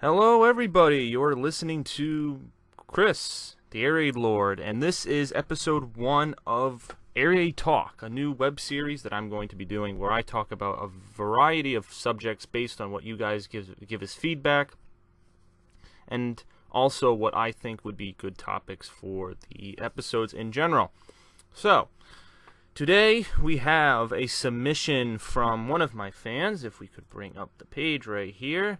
Hello, everybody. You're listening to Chris, the TheAireidLord, and this is episode 1 of Aireaid Talk, a new web series that I'm going to be doing where I talk about a variety of subjects based on what you guys give as feedback, and also what I think would be good topics for the episodes in general. So, today we have a submission from one of my fans. If we could bring up the page right here.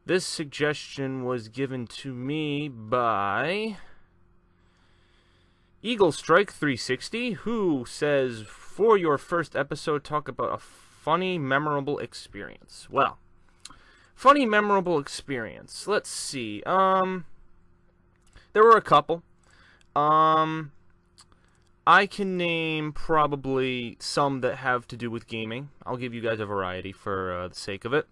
This suggestion was given to me by Eagle Strike 360, who says, for your first episode, talk about a funny, memorable experience. Well, funny, memorable experience. Let's see. There were a couple. I can name probably some that have to do with gaming. I'll give you guys a variety for the sake of it.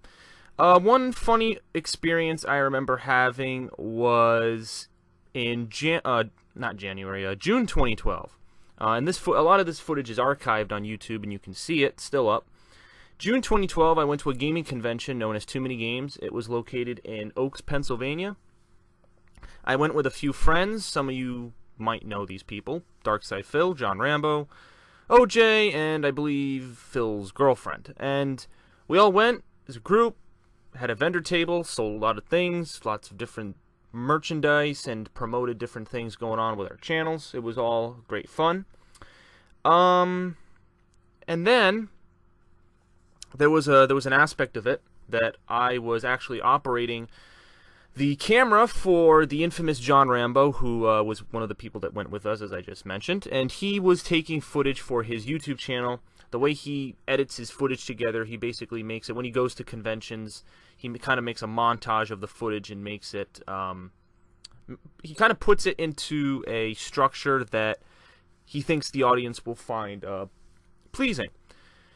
One funny experience I remember having was in June 2012. And a lot of this footage is archived on YouTube, and you can see it still up. June 2012, I went to a gaming convention known as Too Many Games. It was located in Oaks, Pennsylvania. I went with a few friends. Some of you might know these people: Darkside Phil, John Rambo, OJ, and I believe Phil's girlfriend. And we all went as a group. Had a vendor table, sold a lot of things, lots of different merchandise, and promoted different things going on with our channels. It was all great fun. And then there was an aspect of it that I was actually operating the camera for the infamous John Rambo, who was one of the people that went with us, as I just mentioned, and he was taking footage for his YouTube channel. The way he edits his footage together, he basically makes it, when he goes to conventions, he kind of makes a montage of the footage and makes it, he kind of puts it into a structure that he thinks the audience will find pleasing.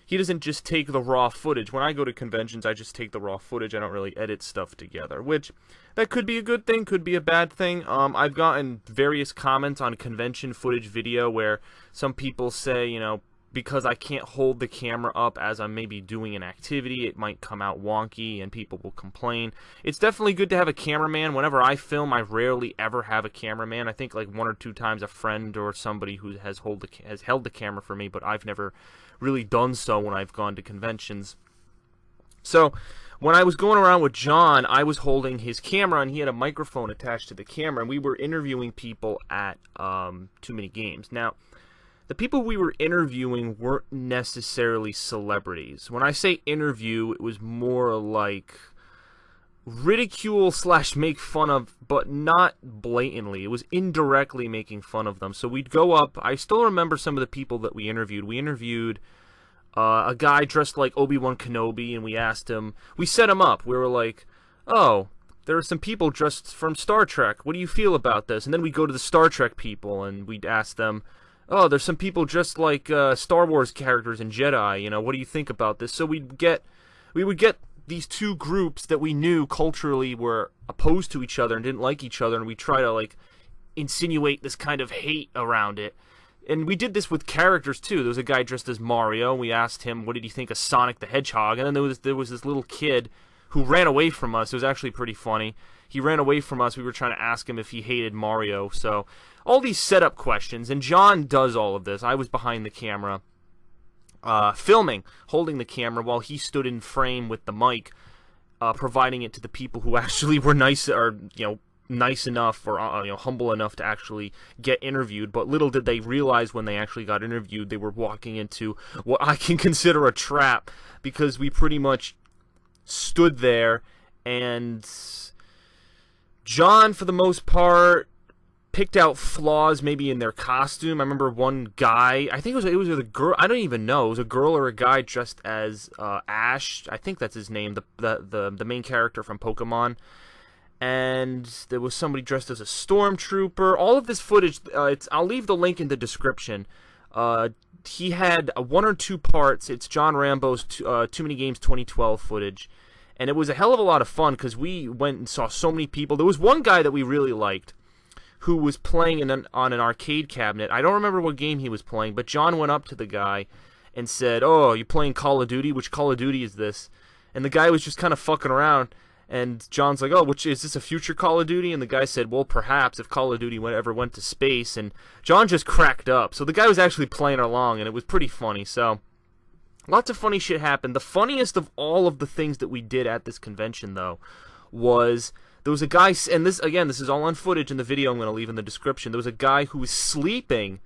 He doesn't just take the raw footage. When I go to conventions, I just take the raw footage. I don't really edit stuff together, which that could be a good thing, could be a bad thing. I've gotten various comments on convention footage video where some people say, you know, because I can't hold the camera up as I'm maybe doing an activity, it might come out wonky and people will complain. It's definitely good to have a cameraman. Whenever I film, I rarely ever have a cameraman. I think like 1 or 2 times a friend or somebody who has held the camera for me, but I've never really done so when I've gone to conventions. So when I was going around with John, I was holding his camera and he had a microphone attached to the camera, and we were interviewing people at Too Many Games. Now, the people we were interviewing weren't necessarily celebrities. When I say interview, it was more like ridicule / make fun of, but not blatantly. It was indirectly making fun of them. So we'd go up. I still remember some of the people that we interviewed. We interviewed a guy dressed like Obi-Wan Kenobi, and we asked him, we set him up. We were like, oh, there are some people dressed from Star Trek. What do you feel about this? And then we'd go to the Star Trek people, and we'd ask them, oh, there's some people just like Star Wars characters and Jedi, you know, what do you think about this? So we would get these two groups that we knew culturally were opposed to each other and didn't like each other, and we try to like insinuate this kind of hate around it. And we did this with characters too. There was a guy dressed as Mario, and we asked him, what did he think of Sonic the Hedgehog? And then there was this little kid who ran away from us. It was actually pretty funny. He ran away from us. We were trying to ask him if he hated Mario. So all these setup questions, and John does all of this. I was behind the camera, filming, holding the camera while he stood in frame with the mic, providing it to the people who actually were nice, or nice enough, or humble enough to actually get interviewed. But little did they realize when they actually got interviewed, they were walking into what I can consider a trap, because we pretty much stood there, and John, for the most part, picked out flaws maybe in their costume. I remember one guy, I think it was a girl, I don't even know, it was a girl or a guy dressed as Ash, I think that's his name, the main character from Pokemon. And there was somebody dressed as a stormtrooper. All of this footage, I'll leave the link in the description. He had 1 or 2 parts. It's John Rambo's Too Many Games 2012 footage. And it was a hell of a lot of fun because we went and saw so many people. There was one guy that we really liked who was playing on an arcade cabinet. I don't remember what game he was playing, but John went up to the guy and said, "Oh, you playing Call of Duty? Which Call of Duty is this?" And the guy was just kind of fucking around. And John's like, oh, which is this a future Call of Duty? And the guy said, well, perhaps if Call of Duty ever went to space. And John just cracked up. So the guy was actually playing along, and it was pretty funny. So lots of funny shit happened. The funniest of all of the things that we did at this convention, though, was there was a guy, and this is all on footage in the video I'm going to leave in the description. There was a guy who was sleeping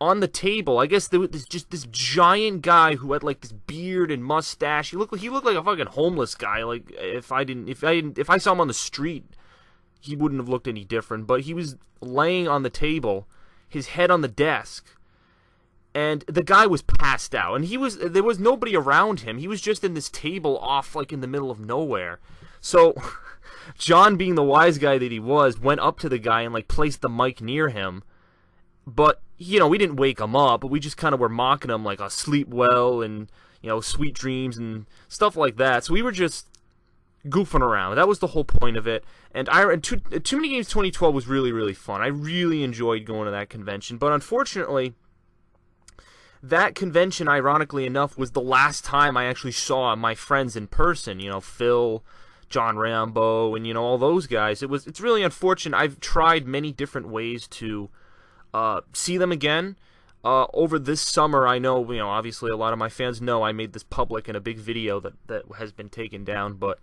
on the table. I guess there was just this giant guy who had like this beard and mustache. He looked like a fucking homeless guy. Like if I saw him on the street, he wouldn't have looked any different. But he was laying on the table, his head on the desk, and the guy was passed out. And there was nobody around him. He was just in this table off like in the middle of nowhere. So John, being the wise guy that he was, went up to the guy and like placed the mic near him. But, you know, we didn't wake him up, but we just kind of were mocking him like, sleep well and, you know, sweet dreams and stuff like that. So we were just goofing around. That was the whole point of it. And Too Many Games 2012 was really, really fun. I really enjoyed going to that convention. But unfortunately, that convention, ironically enough, was the last time I actually saw my friends in person. You know, Phil, John Rambo, and, you know, all those guys. It's really unfortunate. I've tried many different ways to see them again. Over this summer, I know, you know, obviously a lot of my fans know I made this public in a big video that has been taken down, but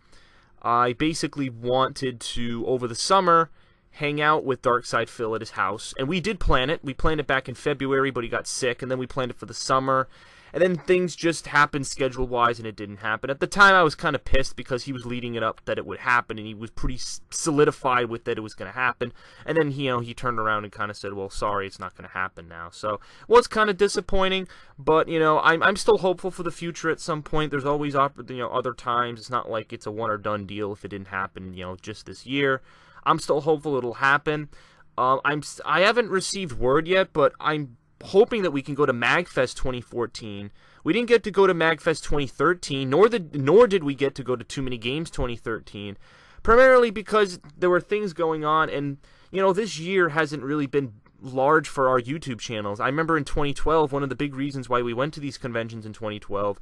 I basically wanted to, over the summer, hang out with Darkside Phil at his house, and we did plan it. We planned it back in February, but he got sick, and then we planned it for the summer, and then things just happened schedule-wise, and it didn't happen. At the time, I was kind of pissed because he was leading it up that it would happen, and he was pretty solidified with that it was going to happen. And then, you know, he turned around and kind of said, well, sorry, it's not going to happen now. So, well, it's kind of disappointing, but, you know, I'm still hopeful for the future at some point. There's always, you know, other times. It's not like it's a one-or-done deal if it didn't happen, you know, just this year. I'm still hopeful it'll happen. I haven't received word yet, but I'm hoping that we can go to MagFest 2014. We didn't get to go to MagFest 2013, nor did we get to go to Too Many Games 2013, primarily because there were things going on, and, you know, this year hasn't really been large for our YouTube channels. I remember in 2012, one of the big reasons why we went to these conventions in 2012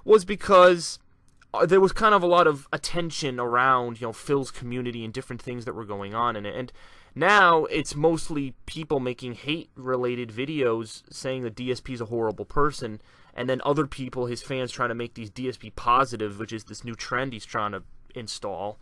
was because there was kind of a lot of attention around, you know, Phil's community and different things that were going on in it, and now it's mostly people making hate-related videos saying that DSP is a horrible person, and then other people, his fans, trying to make these DSP positive, which is this new trend he's trying to install,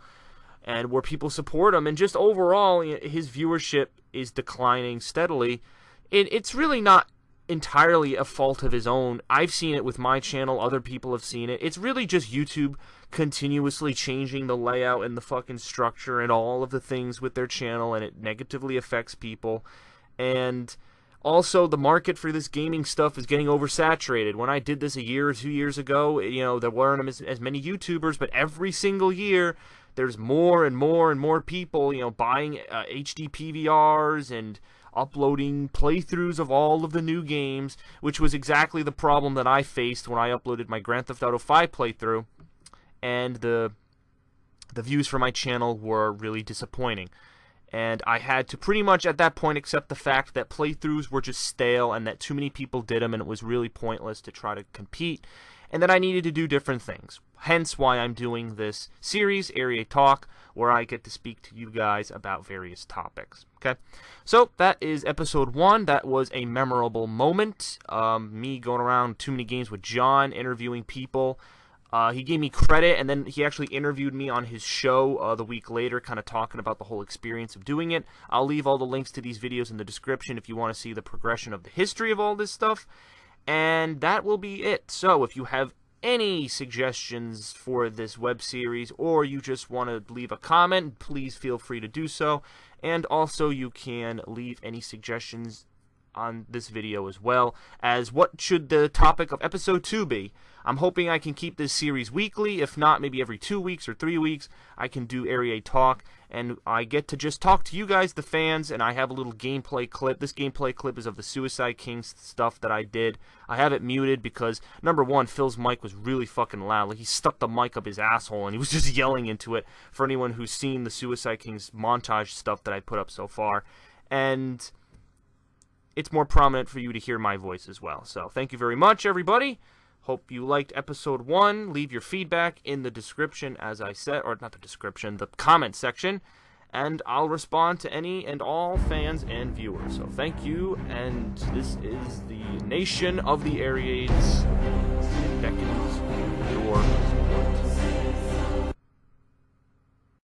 and where people support him. And just overall, his viewership is declining steadily. It's really not entirely a fault of his own. I've seen it with my channel. Other people have seen it. It's really just YouTube continuously changing the layout and the fucking structure and all of the things with their channel, and it negatively affects people. And also, the market for this gaming stuff is getting oversaturated. When I did this a year or 2 years ago, you know, there weren't as many YouTubers, but every single year there's more and more and more people, you know, buying HD PVRs and uploading playthroughs of all of the new games, which was exactly the problem that I faced when I uploaded my Grand Theft Auto 5 playthrough, and the views for my channel were really disappointing. And I had to pretty much at that point accept the fact that playthroughs were just stale and that too many people did them and it was really pointless to try to compete, and that I needed to do different things. Hence why I'm doing this series, Aireaid Talk, where I get to speak to you guys about various topics. Okay, so that is episode 1. That was a memorable moment. Me going around Too Many Games with John, interviewing people. He gave me credit, and then he actually interviewed me on his show the week later, kind of talking about the whole experience of doing it. I'll leave all the links to these videos in the description if you want to see the progression of the history of all this stuff. And that will be it. So if you have any suggestions for this web series, or you just want to leave a comment, please feel free to do so. And also you can leave any suggestions on this video as well as what should the topic of episode 2 be. I'm hoping I can keep this series weekly. If not, maybe every 2 weeks or 3 weeks, I can do Aireaid Talk, and I get to just talk to you guys, the fans, and I have a little gameplay clip. This gameplay clip is of the Suicide Kings stuff that I did. I have it muted because, number one, Phil's mic was really fucking loud. Like, he stuck the mic up his asshole, and he was just yelling into it for anyone who's seen the Suicide Kings montage stuff that I put up so far. And it's more prominent for you to hear my voice as well. So, thank you very much, everybody. Hope you liked episode 1. Leave your feedback in the description, as I said, or not the description, the comment section, and I'll respond to any and all fans and viewers. So thank you, and this is the Nation of the Aireaids. It beckons your